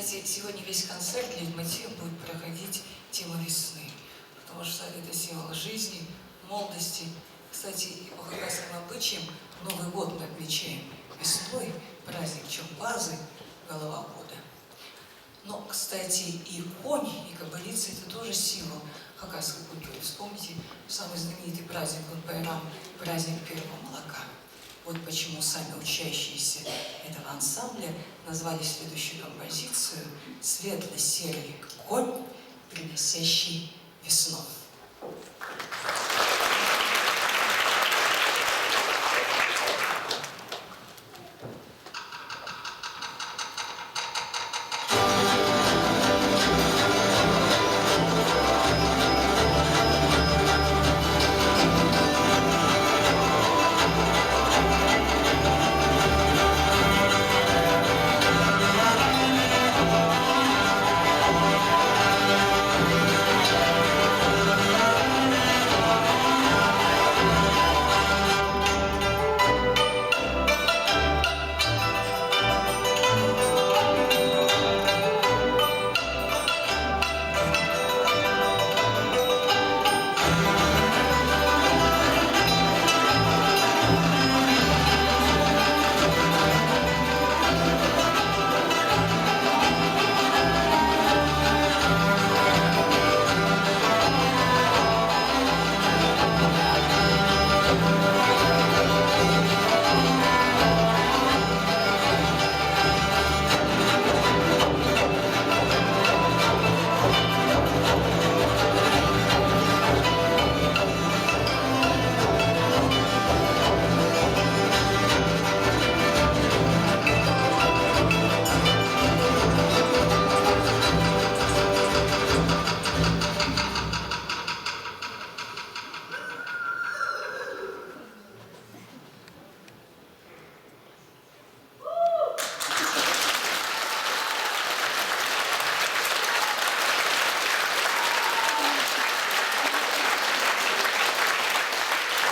кстати, сегодня весь концерт лейтмотив будет проходить тему весны, потому что это символ жизни, молодости. Кстати, и по хакасским обычаям Новый год мы отмечаем весной, праздник Чумбазы, голова года. Но, кстати, и конь, и кобылица – это тоже символ хакасской культуры. Вспомните самый знаменитый праздник Байрам, праздник первого молока. Вот почему сами учащиеся этого ансамбля назвали следующую композицию «Светло-серый конь, приносящий весну».